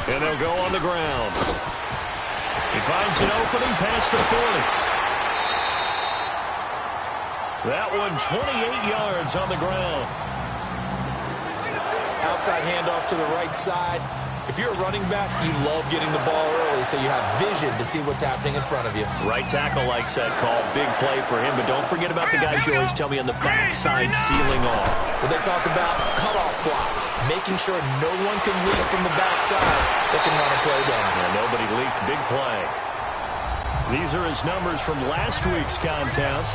And they'll go on the ground. He finds an opening past the 40. That one 28 yards on the ground. Outside handoff to the right side. If you're a running back, you love getting the ball early so you have vision to see what's happening in front of you. Right tackle likes that call. Big play for him, but don't forget about the guys you always tell me on the backside sealing off. Well, they talk about cutoff blocks, making sure no one can leak from the backside that can run a play down. Yeah, nobody leaked. Big play. These are his numbers from last week's contest.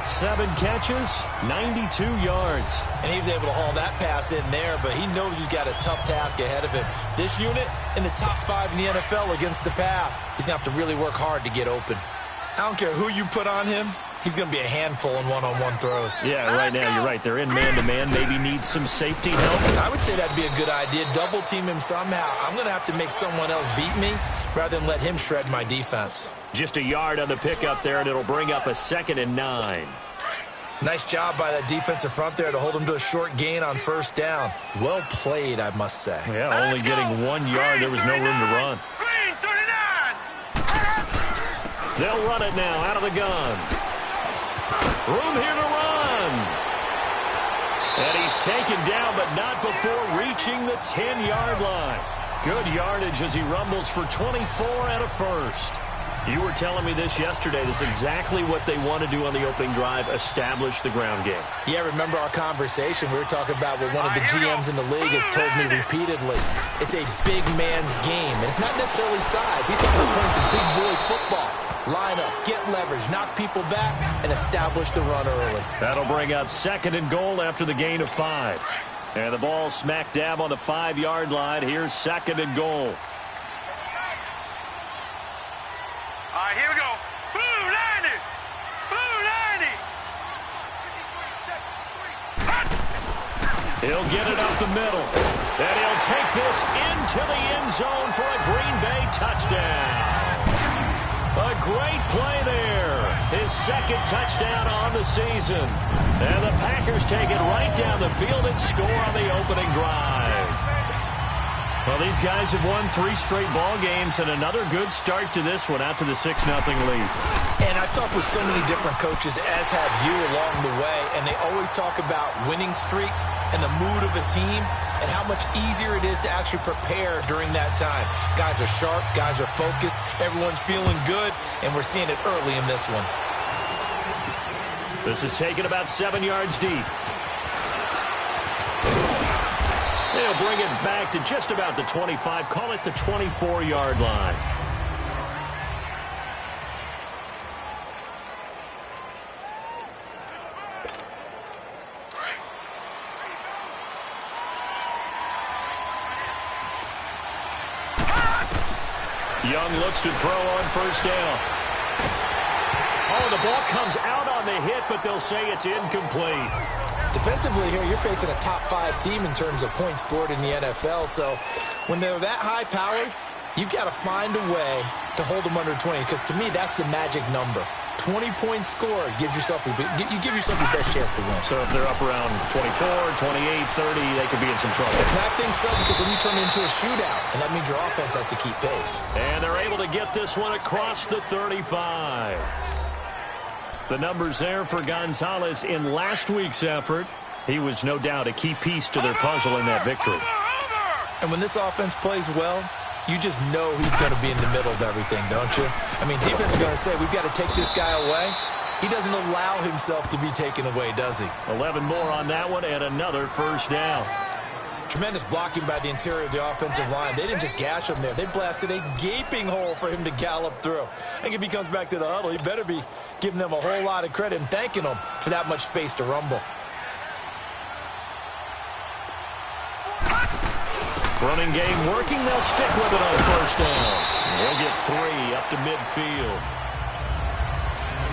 7 catches, 92 yards. And he was able to haul that pass in there, but he knows he's got a tough task ahead of him. This unit in the top 5 in the NFL against the pass. He's going to have to really work hard to get open. I don't care who you put on him. He's going to be a handful in one-on-one throws. Yeah, right now, you're right. They're in man-to-man. Maybe needs some safety help. I would say that'd be a good idea. Double team him somehow. I'm going to have to make someone else beat me rather than let him shred my defense. Just a yard on the pickup there, and it'll bring up a 2nd and 9. Nice job by that defensive front there to hold him to a short gain on first down. Well played, I must say. Yeah, only getting 1 yard. There was no room to run. They'll run it now out of the gun. Room here to run. And he's taken down, but not before reaching the 10-yard line. Good yardage as he rumbles for 24 and a first. You were telling me this yesterday. This is exactly what they want to do on the opening drive, establish the ground game. Yeah, remember our conversation. We were talking about what one of the GMs in the league has told me repeatedly. It's a big man's game, and it's not necessarily size. He's talking about playing some big boy football. Line up, get leverage, knock people back, and establish the run early. That'll bring up 2nd and goal after the gain of 5. And the ball smack dab on the 5-yard line. Here's 2nd and goal. All right, here we go. Blue 90. Blue 90. He'll get it up the middle. And he'll take this into the end zone for a Green Bay touchdown. A great play there. His 2nd touchdown on the season. And the Packers take it right down the field and score on the opening drive. Well, these guys have won 3 straight ball games, and another good start to this one, out to the 6-0 lead. And I've talked with so many different coaches, as have you along the way, and they always talk about winning streaks and the mood of a team and how much easier it is to actually prepare during that time. Guys are sharp, guys are focused, everyone's feeling good, and we're seeing it early in this one. This is taken about 7 yards deep. They'll bring it back to just about the 25. Call it the 24-yard line. Young looks to throw on first down. Oh, the ball comes out on the hit, but they'll say it's incomplete. Defensively here, you're facing a top 5 team in terms of points scored in the NFL. So when they're that high-powered, you've got to find a way to hold them under 20. Because to me, that's the magic number. 20-point score gives yourself you give yourself your best chance to win. So if they're up around 24, 28, 30, they could be in some trouble. And I think so, because then you turn it into a shootout, and that means your offense has to keep pace. And they're able to get this one across the 35. The numbers there for Gonzalez in last week's effort. He was no doubt a key piece to their puzzle in that victory. And when this offense plays well, you just know he's going to be in the middle of everything, don't you? I mean, defense is going to say, we've got to take this guy away. He doesn't allow himself to be taken away, does he? 11 more on that one and another first down. Tremendous blocking by the interior of the offensive line. They didn't just gash him there. They blasted a gaping hole for him to gallop through. I think if he comes back to the huddle, he better be giving them a whole lot of credit and thanking them for that much space to rumble. Running game working. They'll stick with it on first down. They'll get 3 up to midfield.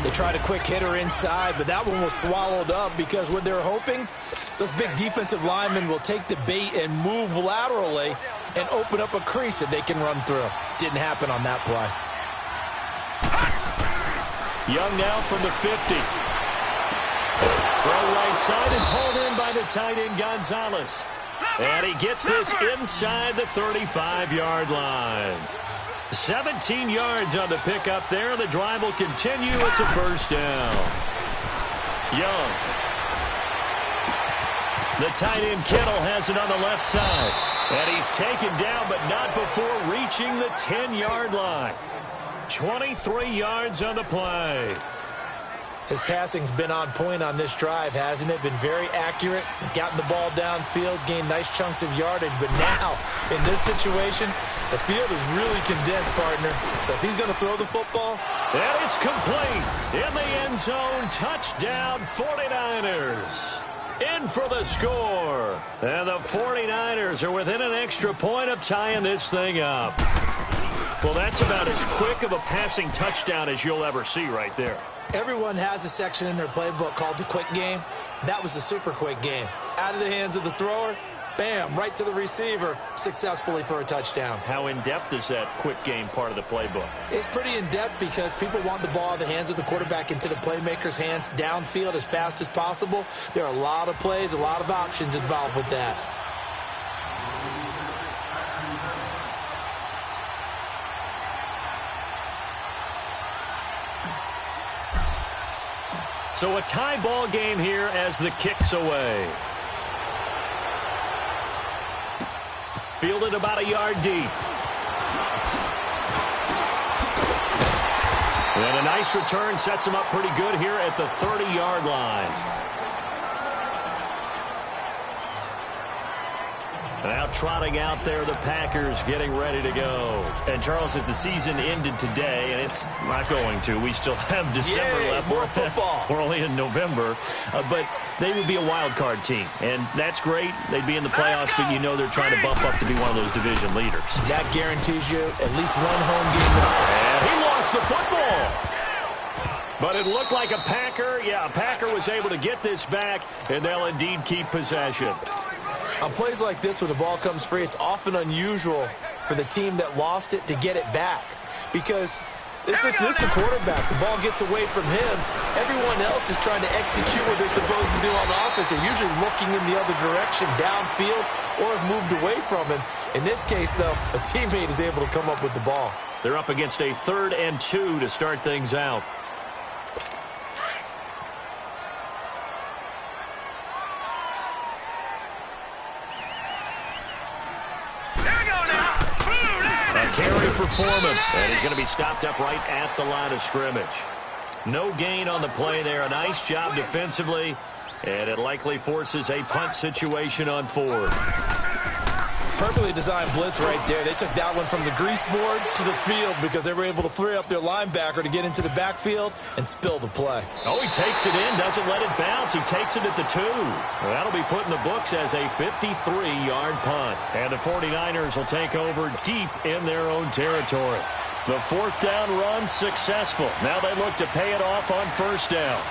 They tried a quick hitter inside, but that one was swallowed up because what they're hoping, those big defensive linemen will take the bait and move laterally and open up a crease that they can run through. Didn't happen on that play. Young now from the 50. Throw right side is hauled in by the tight end Gonzalez. And he gets this inside the 35-yard line. 17 yards on the pickup there. The drive will continue. It's a first down. Young. The tight end Kittle has it on the left side. And he's taken down, but not before reaching the 10-yard line. 23 yards on the play. His passing's been on point on this drive, hasn't it? Been very accurate, gotten the ball downfield, gained nice chunks of yardage. But now, in this situation, the field is really condensed, partner. So if he's going to throw the football. And it's complete. In the end zone, touchdown 49ers. In for the score. And the 49ers are within an extra point of tying this thing up. Well, that's about as quick of a passing touchdown as you'll ever see right there. Everyone has a section in their playbook called the quick game. That was the super quick game. Out of the hands of the thrower, bam, right to the receiver, successfully for a touchdown. How in-depth is that quick game part of the playbook? It's pretty in-depth because people want the ball in the hands of the quarterback into the playmaker's hands downfield as fast as possible. There are a lot of plays, a lot of options involved with that. So a tie ball game here as the kick's away. Fielded about a yard deep. And a nice return sets him up pretty good here at the 30-yard line. Now trotting out there, the Packers getting ready to go. And, Charles, if the season ended today, and it's not going to, we still have December left. More football. We're only in November. But they would be a wild card team. And that's great. They'd be in the playoffs, but you know they're trying to bump up to be one of those division leaders. That guarantees you at least one home game. And he lost the football. But it looked like a Packer. Yeah, a Packer was able to get this back, and they'll indeed keep possession. On plays like this where the ball comes free, it's often unusual for the team that lost it to get it back. Because this is the quarterback. The ball gets away from him. Everyone else is trying to execute what they're supposed to do on offense. They're usually looking in the other direction, downfield, or have moved away from him. In this case, though, a teammate is able to come up with the ball. They're up against a 3rd and 2 to start things out. For Foreman, and he's going to be stopped up right at the line of scrimmage. No gain on the play there. A nice job defensively, and it likely forces a punt situation on 4th. Perfectly designed blitz right there. They took that one from the grease board to the field because they were able to free up their linebacker to get into the backfield and spill the play. Oh, he takes it in, doesn't let it bounce. He takes it at the 2. Well, that'll be put in the books as a 53-yard punt. And the 49ers will take over deep in their own territory. The 4th down run successful. Now they look to pay it off on 1st down.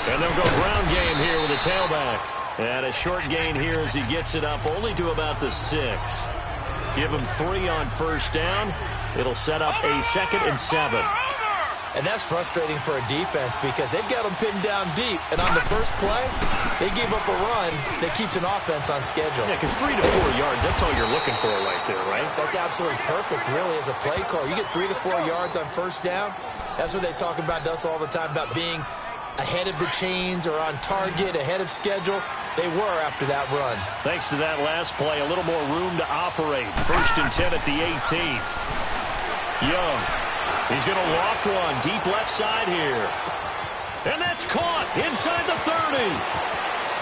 And they'll go ground game here with a tailback. And a short gain here as he gets it up only to about the 6. Give him 3 on 1st down. It'll set up a 2nd and 7. And that's frustrating for a defense because they've got them pinned down deep. And on the first play, they gave up a run that keeps an offense on schedule. Yeah, because 3 to 4 yards, that's all you're looking for right there, right? That's absolutely perfect, really, as a play call. You get 3 to 4 yards on 1st down. That's what they talk about to us all the time, about being ahead of the chains or on target, ahead of schedule. They were after that run. Thanks to that last play, a little more room to operate. 1st and 10 at the 18. Young. He's going to loft one deep left side here. And that's caught inside the 30.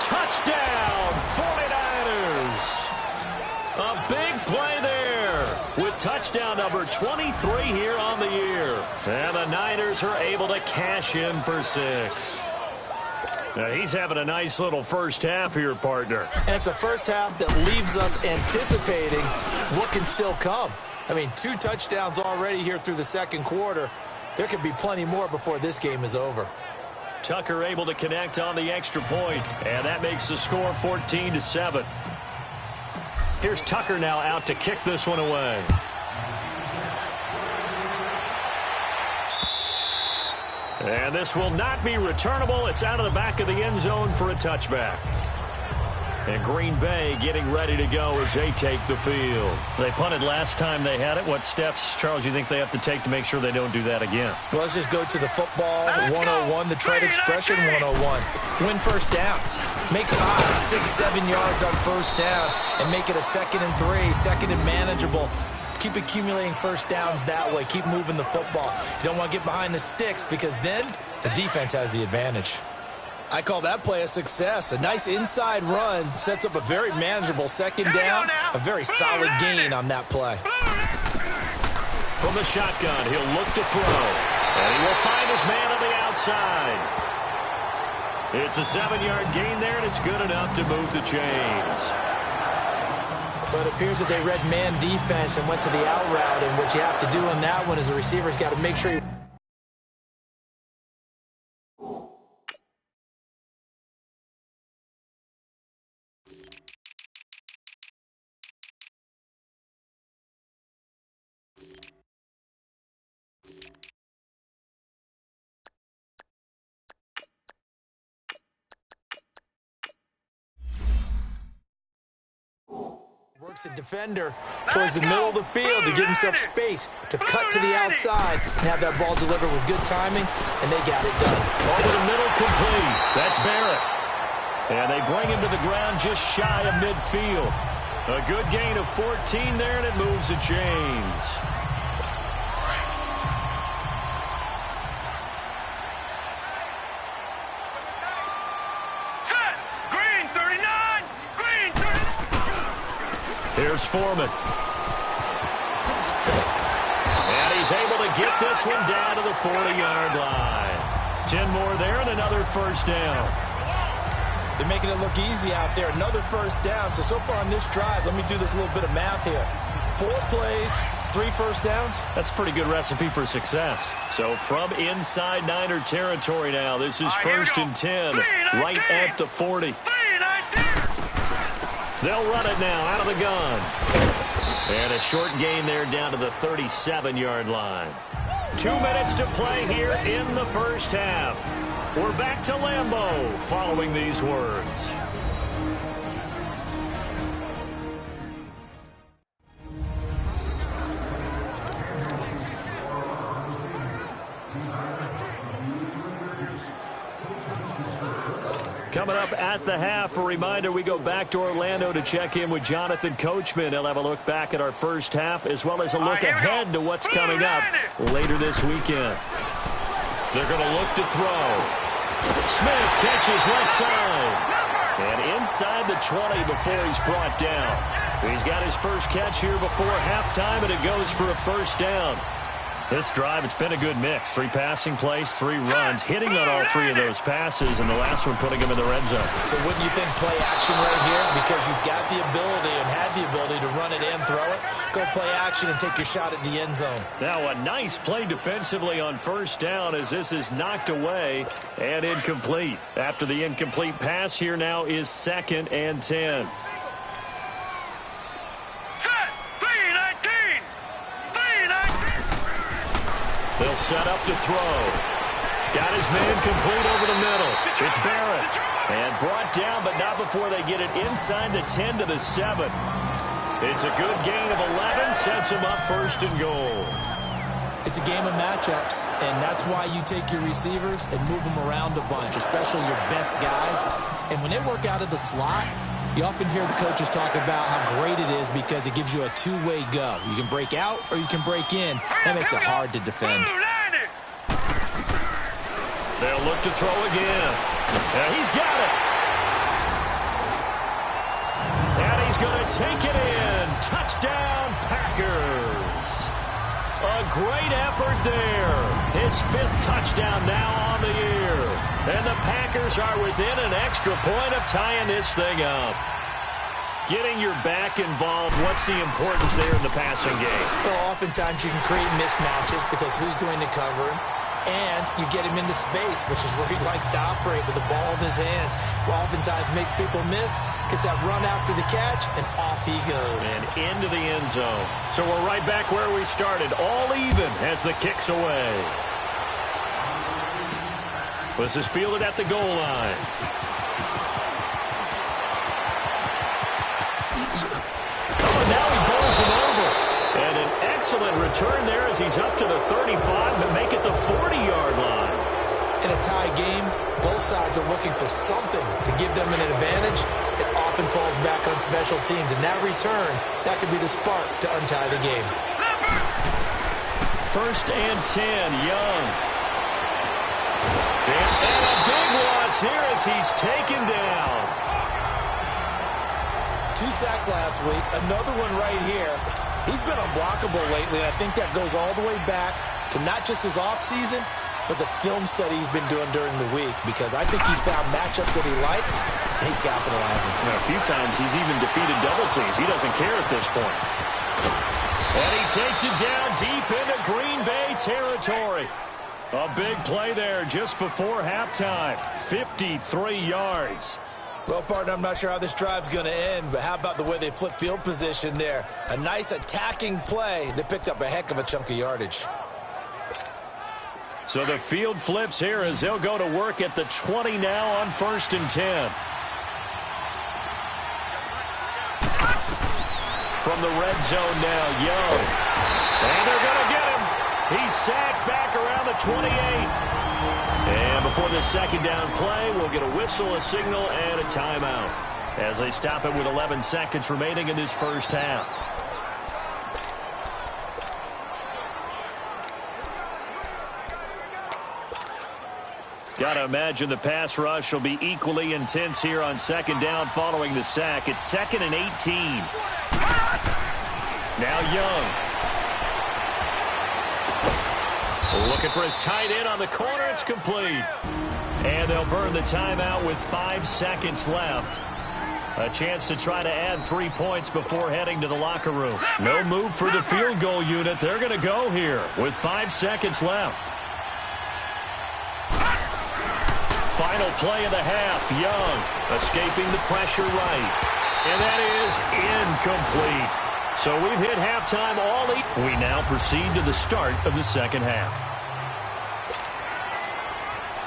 Touchdown, 49ers. A big play there with touchdown number 23 here on the year. And the Niners are able to cash in for 6. Now he's having a nice little first half here, partner. And it's a first half that leaves us anticipating what can still come. I mean, 2 touchdowns already here through the 2nd quarter. There could be plenty more before this game is over. Tucker able to connect on the extra point, and that makes the score 14-7. Here's Tucker now out to kick this one away. And this will not be returnable. It's out of the back of the end zone for a touchback. And Green Bay getting ready to go as they take the field. They punted last time they had it. What steps, Charles, you think they have to take to make sure they don't do that again? Well, let's just go to the football 101, the trade expression 101. Win first down. Make 5, 6, 7 yards on first down and make it a 2nd and 3, 2nd and manageable. Keep accumulating first downs that way. Keep moving the football. You don't want to get behind the sticks because then the defense has the advantage. I call that play a success. A nice inside run sets up a very manageable 2nd down. A very solid gain on that play. From the shotgun, he'll look to throw. And he will find his man on the outside. It's a 7-yard gain there, and it's good enough to move the chains. But it appears that they read man defense and went to the out route, and what you have to do on that one is the receiver's got to make sure he works a defender towards the middle of the field to give himself space to cut to the outside and have that ball delivered with good timing, and they got it done. Over the middle, complete. That's Barrett. And they bring him to the ground just shy of midfield. A good gain of 14 there, and it moves the chains. Here's Foreman. And he's able to get this one down to the 40-yard line. 10 more there and another first down. They're making it look easy out there. Another first down. So far on this drive, let me do this little bit of math here. 4 plays, 3 first downs. That's a pretty good recipe for success. So from inside Niner territory now, this is 1st and 10, right at the 40. They'll run it now out of the gun. And a short gain there down to the 37-yard line. 2 minutes to play here in the first half. We're back to Lambeau following these words. Coming up at the half, a reminder, we go back to Orlando to check in with Jonathan Coachman. He'll have a look back at our first half as well as a look ahead to what's coming up later this weekend. They're going to look to throw. Smith catches left side. And inside the 20 before he's brought down. He's got his first catch here before halftime, and it goes for a first down. This drive, it's been a good mix. 3 passing plays, 3 runs, hitting on all 3 of those passes, and the last one putting him in the red zone. So wouldn't you think play action right here? Because you've got the ability and had the ability to run it and throw it. Go play action and take your shot at the end zone. Now a nice play defensively on first down as this is knocked away and incomplete. After the incomplete pass, here now is 2nd and 10. They'll set up to throw. Got his man complete over the middle. It's Barrett. And brought down, but not before they get it inside the 10 to the 7. It's a good gain of 11. Sets him up 1st and goal. It's a game of matchups, and that's why you take your receivers and move them around a bunch, especially your best guys. And when they work out of the slot, you often hear the coaches talk about how great it is because it gives you a 2-way go. You can break out or you can break in. That makes it hard to defend. They'll look to throw again. And he's got it. And he's going to take it in. Touchdown, Packers. A great effort there. His 5th touchdown now on the year. And the Packers are within an extra point of tying this thing up. Getting your back involved, what's the importance there in the passing game? Well, oftentimes you can create mismatches because who's going to cover him? And you get him into space, which is where he likes to operate with the ball in his hands. Oftentimes makes people miss, gets that run after the catch, and off he goes. And into the end zone. So we're right back where we started, all even as the kick's away. This is fielded at the goal line. Oh, and now he bowls him over. And an excellent return there as he's up to the 35, but make it the 40-yard line. In a tie game, both sides are looking for something to give them an advantage. It often falls back on special teams, and that return, that could be the spark to untie the game. 1st and 10, Young. And a big loss here as he's taken down. 2 sacks last week, another one right here. He's been unblockable lately, and I think that goes all the way back to not just his offseason, but the film study he's been doing during the week, because I think he's found matchups that he likes, and he's capitalizing. A few times he's even defeated double teams. He doesn't care at this point. And he takes it down deep into Green Bay territory. A big play there just before halftime. 53 yards. Well, partner, I'm not sure how this drive's going to end, but how about the way they flip field position there? A nice attacking play that picked up a heck of a chunk of yardage. So the field flips here as they'll go to work at the 20 now on 1st and 10. From the red zone now, Young. And they're going to get him. He's sacked back around the 28. And before the second down play, we'll get a whistle, a signal, and a timeout as they stop it with 11 seconds remaining in this first half. Got to imagine the pass rush will be equally intense here on second down following the sack. It's 2nd and 18. Now Young. Looking for his tight end on the corner. It's complete. And they'll burn the timeout with 5 seconds left. A chance to try to add 3 points before heading to the locker room. No move for the field goal unit. They're going to go here with 5 seconds left. Final play of the half. Young escaping the pressure right. And that is incomplete. So we've hit halftime all eight. We now proceed to the start of the second half.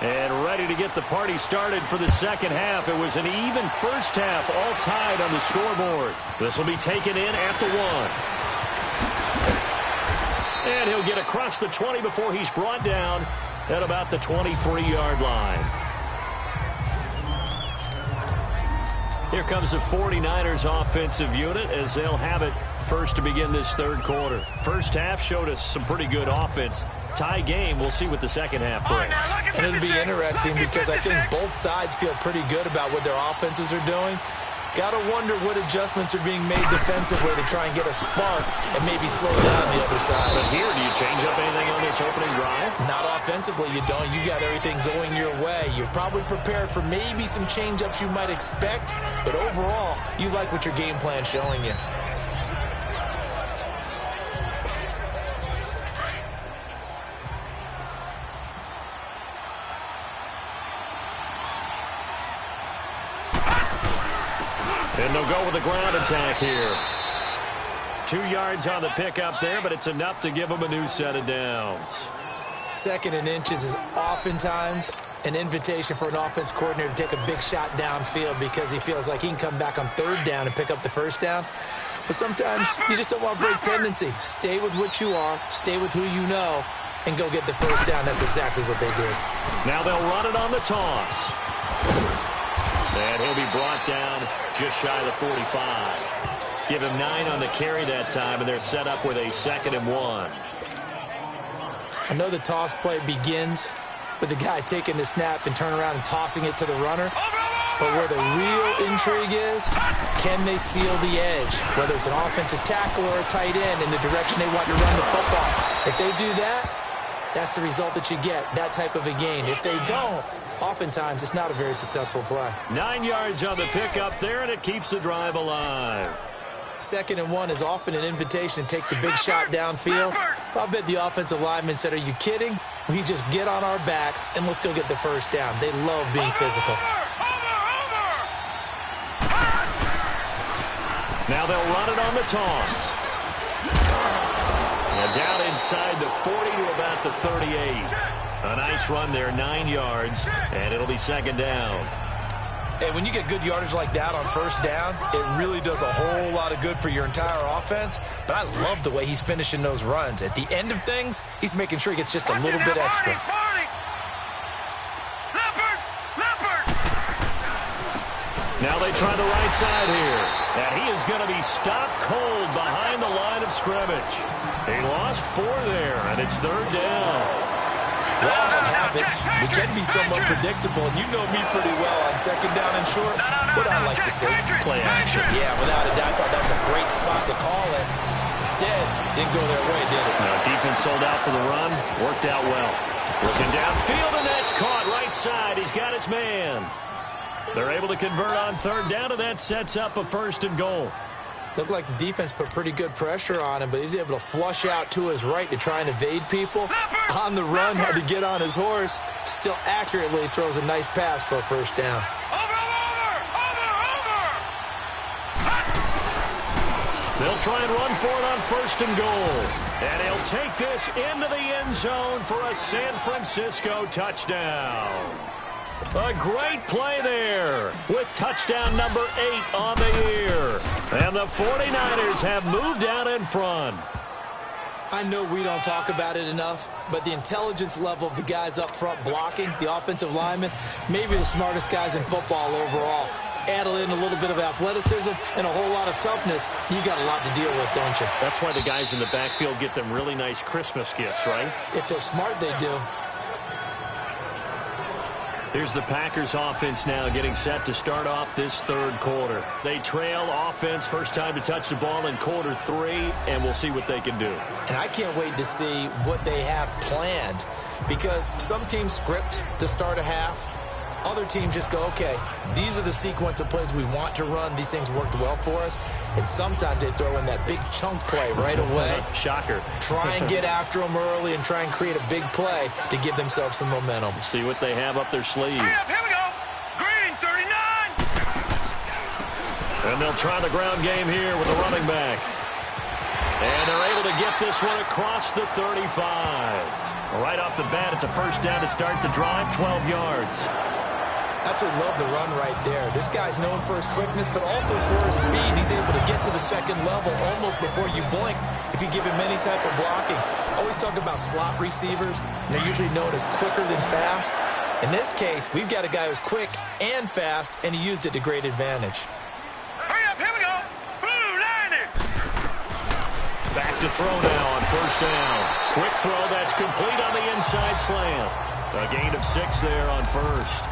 And ready to get the party started for the second half. It was an even first half, all tied on the scoreboard. This will be taken in at the 1. And he'll get across the 20 before he's brought down at about the 23-yard line. Here comes the 49ers offensive unit as they'll have it first to begin this third quarter. First half showed us some pretty good offense. Tie game, we'll see what the second half brings. And it'll be interesting because I think both sides feel pretty good about what their offenses are doing. Got to wonder what adjustments are being made defensively to try and get a spark and maybe slow down the other side. But here, do you change up anything on this opening drive? Not offensively, you don't. You got everything going your way. You're probably prepared for maybe some change-ups you might expect, but overall, you like what your game plan's showing you. And they'll go with the ground attack here. 2 yards on the pickup there, but it's enough to give them a new set of downs. 2nd and inches is oftentimes an invitation for an offense coordinator to take a big shot downfield because he feels like he can come back on 3rd down and pick up the 1st down. But sometimes you just don't want to break tendency. Stay with what you are, stay with who you know, and go get the 1st down. That's exactly what they did. Now they'll run it on the toss. And he'll be brought down just shy of the 45. Give him 9 on the carry that time, and they're set up with a 2nd and 1. I know the toss play begins with the guy taking the snap and turn around and tossing it to the runner. But where the real intrigue is, can they seal the edge? Whether it's an offensive tackle or a tight end in the direction they want to run the football. If they do that, that's the result that you get, that type of a gain. If they don't, oftentimes it's not a very successful play. 9 yards on the pickup there, and it keeps the drive alive. 2nd and 1 is often an invitation to take the big shot downfield. I'll bet the offensive linemen said, are you kidding? We just get on our backs and let's go get the 1st down. They love being physical. Now they'll run it on the toss. And down inside the 40 to about the 38. A nice run there, 9 yards, and it'll be second down. And when you get good yardage like that on first down, it really does a whole lot of good for your entire offense. But I love the way he's finishing those runs. At the end of things, he's making sure he gets just a little bit extra. Now they try the right side here. And he is going to be stopped cold behind the line of scrimmage. He lost 4 there, and it's third down. Law of habits, we can be somewhat predictable, and you know me pretty well on second down and short. What I like to say, play action. Yeah, without a doubt, I thought that was a great spot to call it. Instead, didn't go their way, did it? No, defense sold out for the run. Worked out well. Looking downfield, and that's caught right side. He's got his man. They're able to convert on third down, and that sets up a first and goal. Looked like the defense put pretty good pressure on him, but he's able to flush out to his right to try and evade people. On the run, had to get on his horse. Still accurately throws a nice pass for a first down. They'll try and run for it on first and goal. And he'll take this into the end zone for a San Francisco touchdown. A great play there with touchdown number 8 on the year. And the 49ers have moved out in front. I know we don't talk about it enough, but the intelligence level of the guys up front blocking, the offensive linemen, maybe the smartest guys in football overall. Add in a little bit of athleticism and a whole lot of toughness, you got a lot to deal with, don't you? That's why the guys in the backfield get them really nice Christmas gifts, right? If they're smart, they do. Here's the Packers offense now getting set to start off this third quarter. They trail offense, first time to touch the ball in quarter 3, and we'll see what they can do. And I can't wait to see what they have planned, because some teams script to start a half. Other teams just go, okay, these are the sequence of plays we want to run. These things worked well for us. And sometimes they throw in that big chunk play right away. Shocker. Try and get after them early and try and create a big play to give themselves some momentum. See what they have up their sleeve. Here we go. Green, 39. And they'll try the ground game here with the running back. And they're able to get this one across the 35. Right off the bat, it's a first down to start the drive, 12 yards. Absolutely love the run right there. This guy's known for his quickness, but also for his speed. He's able to get to the second level almost before you blink if you give him any type of blocking. Always talk about slot receivers, and they're usually known as quicker than fast. In this case, we've got a guy who's quick and fast, and he used it to great advantage. Hurry up, here we go. Blue, line it. Back to throw now on first down. Quick throw that's complete on the inside slant. A gain of 6 there on first.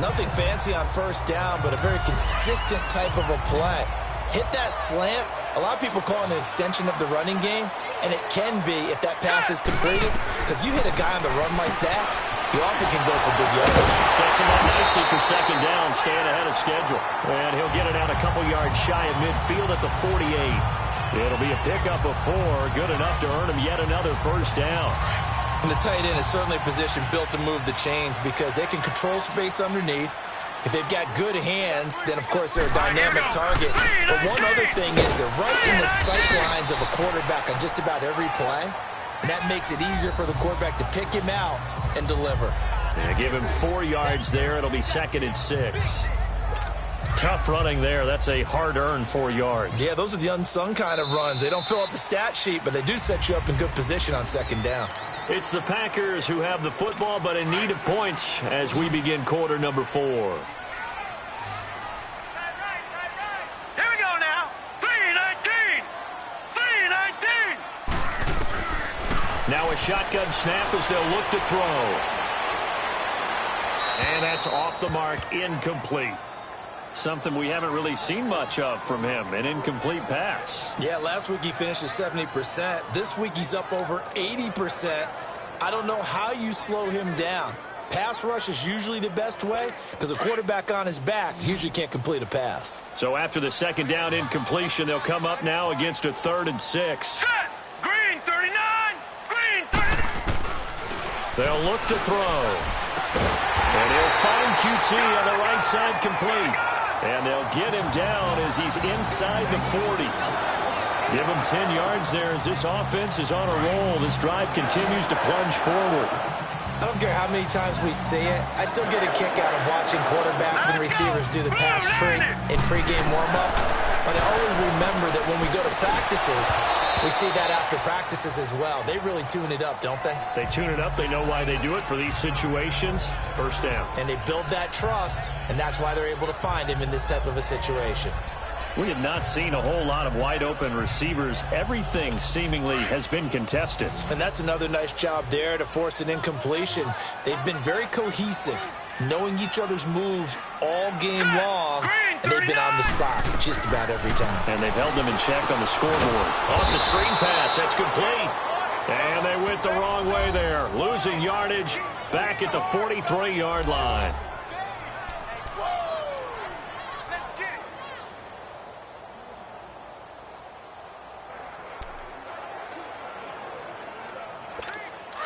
Nothing fancy on first down, but a very consistent type of a play. Hit that slant. A lot of people call it an extension of the running game, and it can be if that pass is completed, because you hit a guy on the run like that, he often can go for big yardage. Sets him up nicely for second down, staying ahead of schedule. And he'll get it out a couple yards shy of midfield at the 48. It'll be a pickup of 4, good enough to earn him yet another first down. And the tight end is certainly a position built to move the chains because they can control space underneath. If they've got good hands, then, of course, they're a dynamic target. But one other thing is they're right in the sight lines of a quarterback on just about every play. And that makes it easier for the quarterback to pick him out and deliver. Yeah, give him 4 yards there. It'll be second and 6. Tough running there. That's a hard-earned 4 yards. Yeah, those are the unsung kind of runs. They don't fill up the stat sheet, but they do set you up in good position on second down. It's the Packers who have the football, but in need of points as we begin quarter number 4. Here we go now. 3-19. 3-19. Now a shotgun snap as they'll look to throw. And that's off the mark, incomplete. Something we haven't really seen much of from him, an incomplete pass. Yeah, last week he finished at 70%. This week he's up over 80%. I don't know how you slow him down. Pass rush is usually the best way because a quarterback on his back usually can't complete a pass. So after the second down incompletion, they'll come up now against a 3rd and 6. Set. Green, 39. Green, 39. They'll look to throw. And he'll find QT on the right side complete. And they'll get him down as he's inside the 40. Give him 10 yards there as this offense is on a roll. This drive continues to plunge forward. I don't care how many times we see it. I still get a kick out of watching quarterbacks and receivers do the pass tree in pregame warm-up. But I always remember that when we go to practices, we see that after practices as well. They really tune it up, don't they? They tune it up. They know why they do it for these situations. First down. And they build that trust, and that's why they're able to find him in this type of a situation. We have not seen a whole lot of wide-open receivers. Everything seemingly has been contested. And that's another nice job there to force an incompletion. They've been very cohesive, knowing each other's moves all game long, and they've been on the spot just about every time. And they've held them in check on the scoreboard. Oh, it's a screen pass. That's complete. And they went the wrong way there, losing yardage back at the 43-yard line.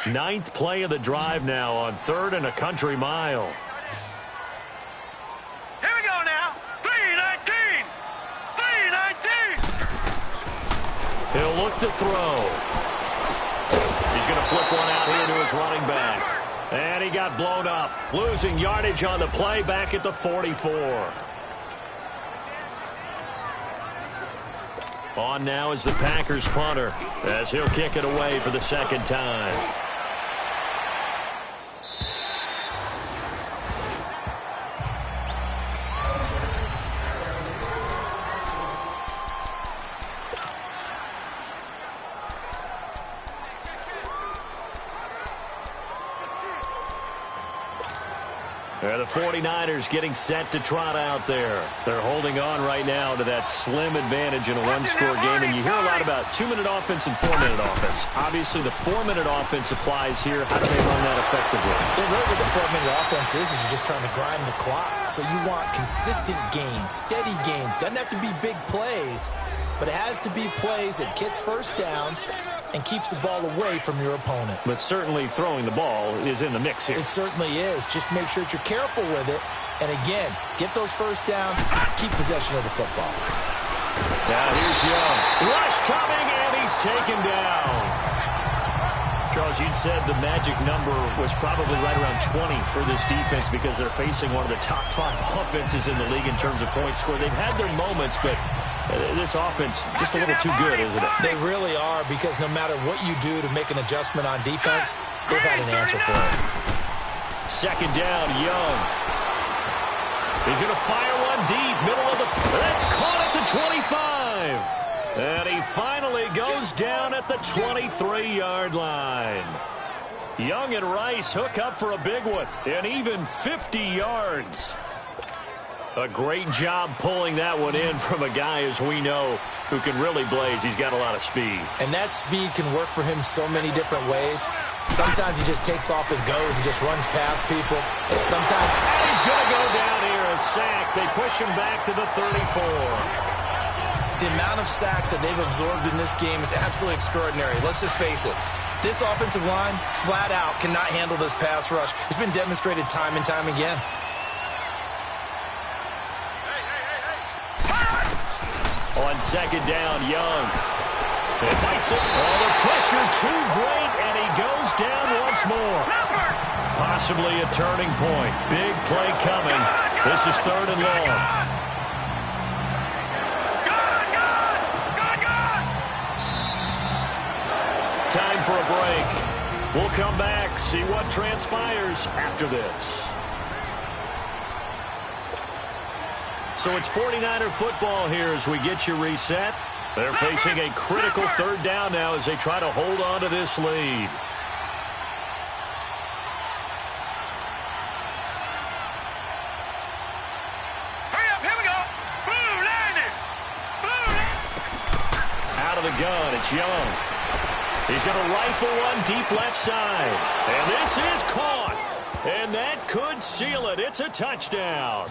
Ninth play of the drive now on 3rd and a country mile. Here we go now. 3-19. 3-19. He'll look to throw. He's going to flip one out here to his running back. And he got blown up. Losing yardage on the play back at the 44. On now is the Packers punter as he'll kick it away for the second time. The 49ers getting set to trot out there. They're holding on right now to that slim advantage in a one-score game. And you hear a lot about 2-minute offense and 4-minute offense. Obviously, the 4-minute offense applies here. How do they run that effectively? Yeah, really what the 4-minute offense is you're just trying to grind the clock. So you want consistent gains, steady gains. Doesn't have to be big plays, but it has to be plays that gets first downs and keeps the ball away from your opponent. But certainly throwing the ball is in the mix here. It certainly is. Just make sure that you're careful with it. And again, get those first downs, keep possession of the football. Now here's Young. Rush coming, and he's taken down. Charles, you'd said the magic number was probably right around 20 for this defense because they're facing one of the top 5 offenses in the league in terms of points scored. They've had their moments, but this offense just a little too good, isn't it? They really are, because no matter what you do to make an adjustment on defense, they've had an answer for it. Second down, Young. He's going to fire one deep, middle of the field. That's caught at the 25. And he finally goes down at the 23-yard line. Young and Rice hook up for a big one, and even 50 yards. A great job pulling that one in from a guy, as we know, who can really blaze. He's got a lot of speed. And that speed can work for him so many different ways. Sometimes he just takes off and goes. He just runs past people. Sometimes he's going to go down here, a sack. They push him back to the 34. The amount of sacks that they've absorbed in this game is absolutely extraordinary. Let's just face it. This offensive line, flat out, cannot handle this pass rush. It's been demonstrated time and time again. On second down, Young. He fights it. Oh, the pressure too great, and he goes down once more. Possibly a turning point. Big play coming. This is 3rd and long. Time for a break. We'll come back, see what transpires after this. So it's 49er football here as we get you reset. They're facing a critical 3rd down now as they try to hold on to this lead. Hurry up, here we go. Blue, landed. Blue. Out of the gun, it's Young. He's going to rifle one deep left side. And this is caught. And that could seal it. It's a touchdown.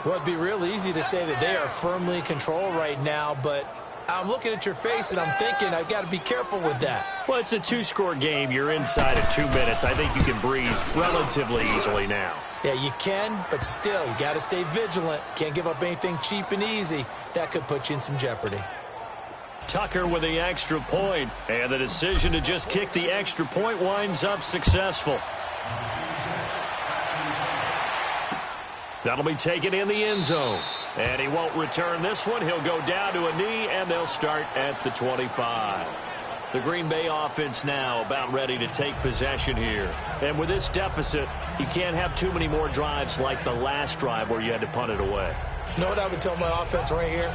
Well, it'd be real easy to say that they are firmly in control right now, but I'm looking at your face and I'm thinking I've got to be careful with that. Well, it's a 2-score game. You're inside of 2 minutes. I think you can breathe relatively easily now. Yeah, you can, but still, you got to stay vigilant. Can't give up anything cheap and easy. That could put you in some jeopardy. Tucker with the extra point, and the decision to just kick the extra point winds up successful. That'll be taken in the end zone. And he won't return this one. He'll go down to a knee, and they'll start at the 25. The Green Bay offense now about ready to take possession here. And with this deficit, you can't have too many more drives like the last drive where you had to punt it away. You know what I would tell my offense right here?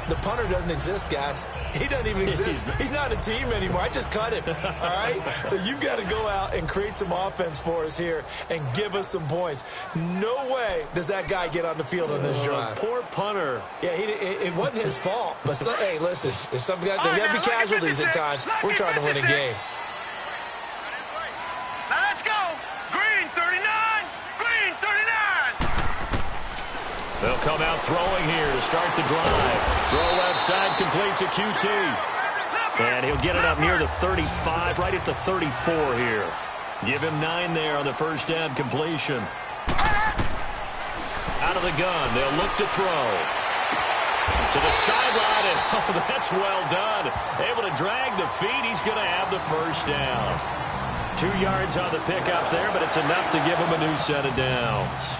The punter doesn't exist, guys. He doesn't even exist. He's not a team anymore. I just cut him, all right? So you've got to go out and create some offense for us here and give us some points. No way does that guy get on the field on this drive. Poor punter. Yeah, it wasn't his fault. But, hey, listen, there's got to be casualties at times. We're trying to win a game. Now let's go. Green 39. Green 39. They'll come out throwing here to start the drive. Throw left side, complete to QT. And he'll get it up near the 35, right at the 34 here. Give him 9 there on the first down completion. Out of the gun, they'll look to throw. To the sideline, and oh, that's well done. Able to drag the feet, he's going to have the first down. 2 yards on the pickup there, but it's enough to give him a new set of downs.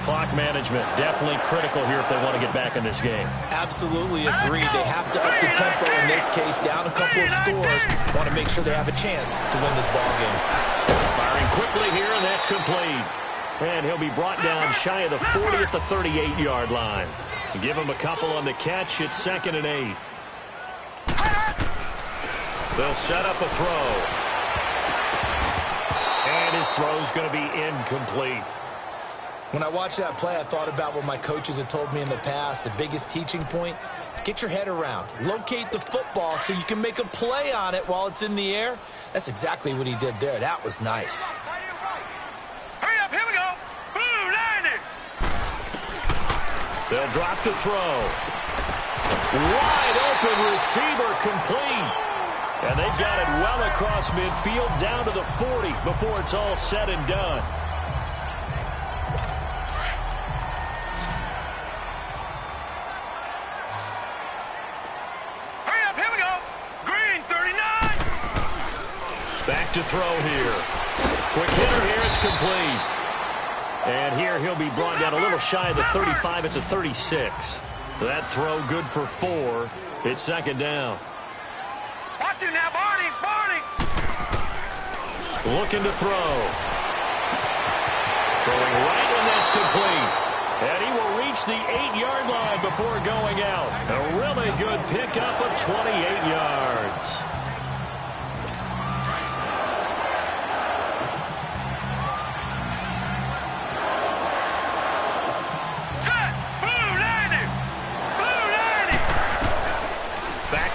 Clock management, definitely critical here if they want to get back in this game. Absolutely agreed. They have to up the tempo in this case, down a couple of scores. Want to make sure they have a chance to win this ball game. Firing quickly here, and that's complete. And he'll be brought down shy of the 40 at the 38-yard line. Give him a couple on the catch. It's 2nd and 8. They'll set up a throw. And his throw's going to be incomplete. When I watched that play, I thought about what my coaches had told me in the past. The biggest teaching point, get your head around. Locate the football so you can make a play on it while it's in the air. That's exactly what he did there. That was nice. Hurry up, here we go. Boom, 90. They'll drop the throw. Wide open receiver complete. And they've got it well across midfield down to the 40 before it's all said and done. Back to throw here. Quick hitter here, it's complete. And here he'll be brought down a little shy of the 35 at the 36. That throw good for 4. It's 2nd down. Watch it now, Barney, Barney. Looking to throw. Throwing right when that's complete. And he will reach the 8-yard line before going out. A really good pickup of 28 yards.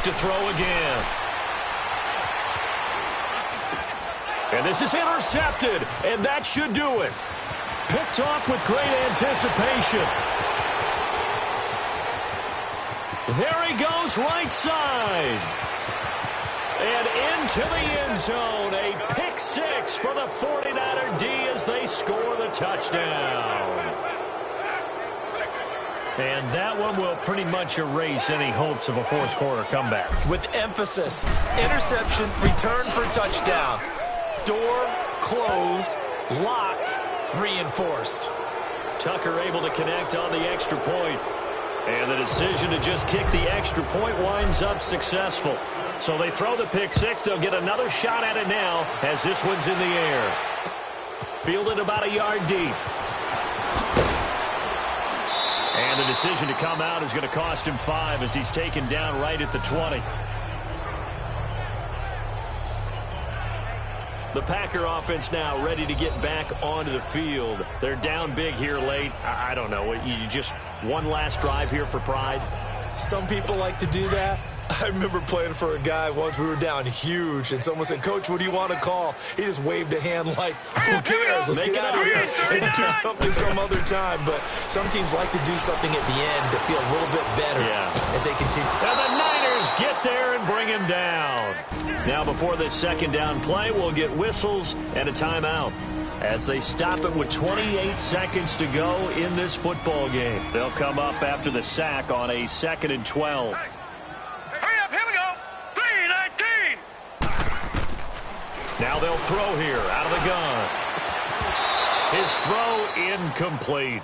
To throw again. And this is intercepted, and that should do it. Picked off with great anticipation. There he goes, right side. And into the end zone, a pick 6 for the 49er D as they score the touchdown. And that one will pretty much erase any hopes of a fourth quarter comeback. With emphasis, interception, return for touchdown. Door closed, locked, reinforced. Tucker able to connect on the extra point. And the decision to just kick the extra point winds up successful. So they throw the pick 6. They'll get another shot at it now as this one's in the air. Fielded about a yard deep. And the decision to come out is going to cost him 5 as he's taken down right at the 20. The Packer offense now ready to get back onto the field. They're down big here late. I don't know. You just one last drive here for pride? Some people like to do that. I remember playing for a guy once. We were down huge, and someone said, "Coach, what do you want to call?" He just waved a hand like, "Who cares? Let's get out of here and do something some other time." But some teams like to do something at the end to feel a little bit better as they continue. And the Niners get there and bring him down. Now, before this 2nd down play, we'll get whistles and a timeout as they stop it with 28 seconds to go in this football game. They'll come up after the sack on a 2nd and 12. Now they'll throw here out of the gun. His throw incomplete.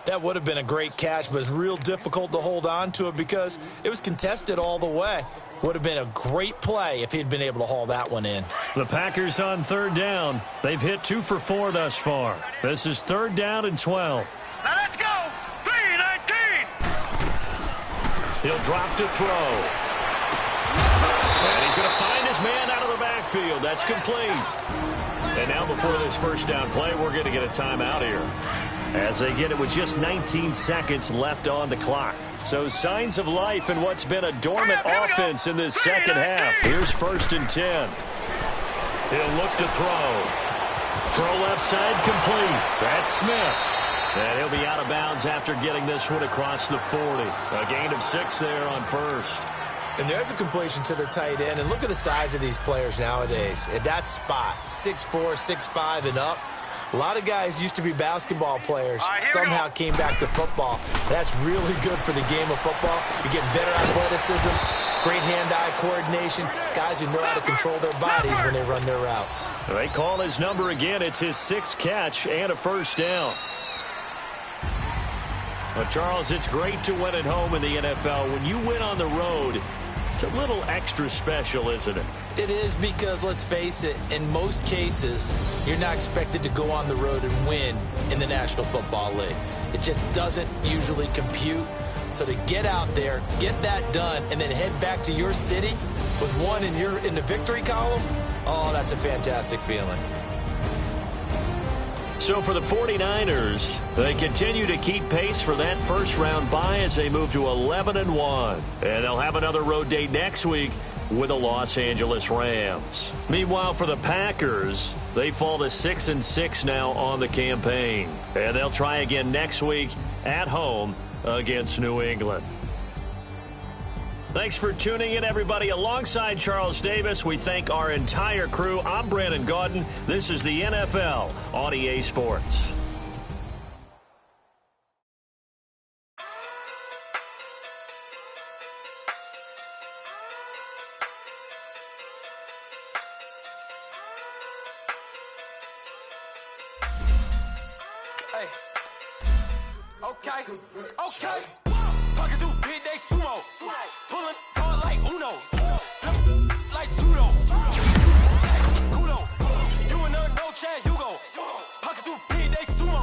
That would have been a great catch, but it's real difficult to hold on to it because it was contested all the way. Would have been a great play if he'd been able to haul that one in. The Packers on third down. They've hit 2 for 4 thus far. This is 3rd down and 12. Now let's go. 3-19. He'll drop to throw. And he's going to find his man out of the backfield. That's complete. And now before this first down play, we're going to get a timeout here, as they get it with just 19 seconds left on the clock. So signs of life in what's been a dormant offense in this second half. Here's 1st and 10. He'll look to throw. Throw left side complete. That's Smith. And he'll be out of bounds after getting this one across the 40. A gain of 6 there on 1st. And there's a completion to the tight end. And look at the size of these players nowadays. At that spot, 6'4", 6'5", and up. A lot of guys used to be basketball players, somehow came back to football. That's really good for the game of football. You're getting better athleticism, great hand-eye coordination, guys who know how to control their bodies when they run their routes. They call his number again. It's his 6th catch and a 1st down. Well, Charles, it's great to win at home in the NFL. When you win on the road, it's a little extra special, isn't it? It is, because, let's face it, in most cases, you're not expected to go on the road and win in the National Football League. It just doesn't usually compute. So to get out there, get that done, and then head back to your city with one in the victory column, oh, that's a fantastic feeling. So for the 49ers, they continue to keep pace for that first-round bye as they move to 11-1. And they'll have another road date next week with the Los Angeles Rams. Meanwhile, for the Packers, they fall to 6-6 now on the campaign. And they'll try again next week at home against New England. Thanks for tuning in, everybody. Alongside Charles Davis, we thank our entire crew. I'm Brandon Gaudin. This is the NFL on EA Sports. Hey. Okay. Pocket through big day sumo. Pulling card like Uno. Flip like judo. Kudo. You and no Chad Hugo. Pocket through big day sumo.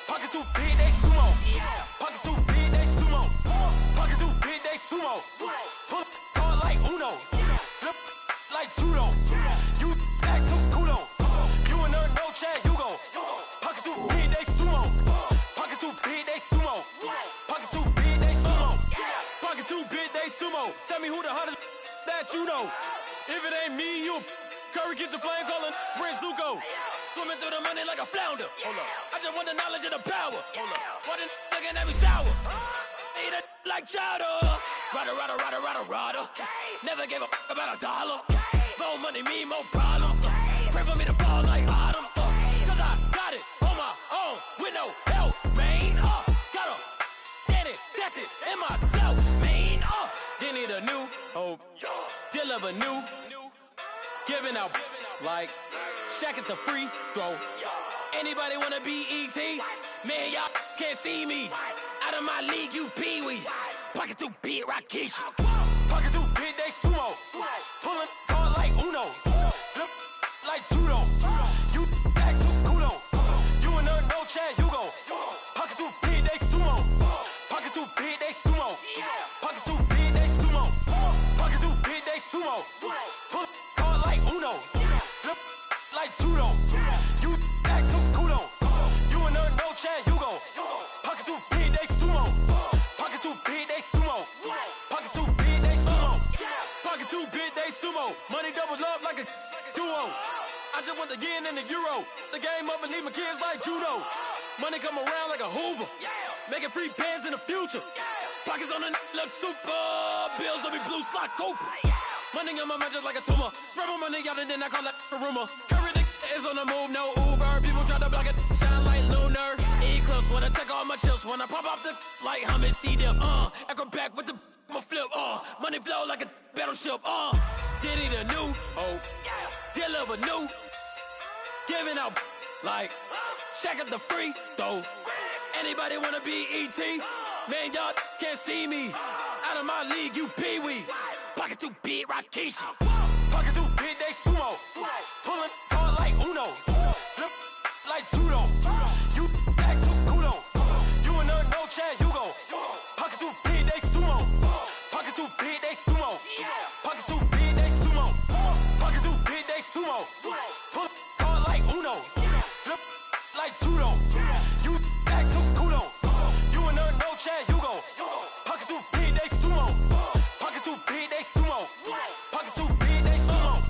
Pocket through big day sumo. Pocket through big day sumo. Pocket through big day sumo. Pull card like Uno. Flip like judo. You act too kudo. You and no Chad Hugo. Pocket through big day sumo. Pocket through big day sumo. Pocket through big day sumo. Pocket through big day sumo. Tell me who the hottest that you know. If it ain't me, you Curry get the flame calling Prince Zuko. Swimming through the money like a flounder. Hold up. I just want the knowledge and the power. Hold up. Why the looking at me sour? Eat it like chowder. Rada. Never gave a about $1. More money, me, more problems. Pray for me to fall like autumn. Cause I got it on my own with no help, man. Gotta get it, that's it, in myself, man. They need a new hope. Deliver new. Giving out like Shaq at the free throw. Anybody wanna be E.T.? Man, y'all can't see me. Out of my league, you pee-wee. Pocket through big Rakesh. Pocket through big day sumo. Pulling card like Uno. Flip like judo. You act too kudo. You and no Chad Hugo. Pocket through big day sumo. Pocket through big day sumo. Pocket through big day sumo. Pocket through big day sumo. Pull card like Uno. Flip like judo. You act too kudo. You and no Chad Hugo. Pocket through big day sumo. Pocket through big day sumo. Pocket through big day sumo. Pocket through big day sumo. Money doubles up like a duo. I just want the yen and the euro. The game up and leave my kids like judo. Money come around like a Hoover. Making free bands in the future. Pockets on the look super. Bills on me blue slot Cooper. Money on my mind just like a tumor. Spread my money out and then I call that a rumor. Curry the is on the move, no Uber. People try to block it, shine like lunar. Eclipse when I take all my chips. When I pop off the like hummus C-dip. Echo back with the flip. Money flow like a battleship. Diddy the new hope. Deliver new. giving out like Shaq at the free throw. Anybody wanna be ET? Man, y'all can't see me. Out of my league, you pee-wee. Pocket too big, Rakishi. Pocket too big, they sumo. Pulling hard like Uno. Flip like judo. You act too kudo. You and no Chad Hugo. Pocket too big, they sumo. Pocket too big, they sumo. Pocket too big, they sumo. Pocket too big, they sumo. Pull hard like Uno. Flip like judo. You act too kudo. You and no Chad Hugo. Pocket too big, they sumo. Pocket too big, they sumo. Pocket too big, they sumo.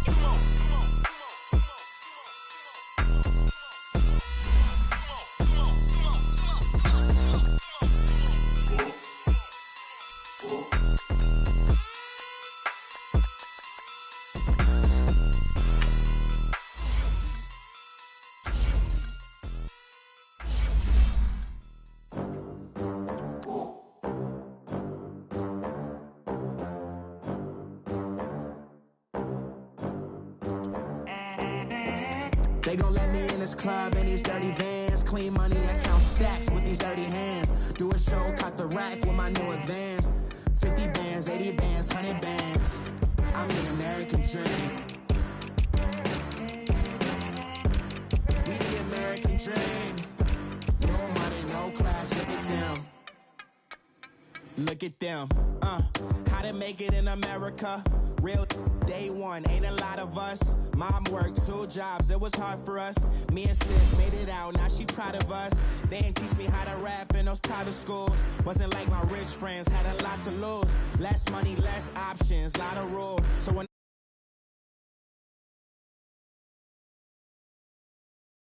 They gon' let me in this club in these dirty vans. Clean money, I count stacks with these dirty hands. Do a show, caught the rack with my new advance. 50 bands, 80 bands, 100 bands. I'm the American dream. We the American dream. No money, no class, look at them. Look at them, how to make it in America. Real day one, ain't a lot of us. Mom worked 2 jobs, it was hard for us. Me and sis made it out, now she proud of us. They didn't teach me how to rap in those private schools. Wasn't like my rich friends, had a lot to lose. Less money, less options, lot of rules. So when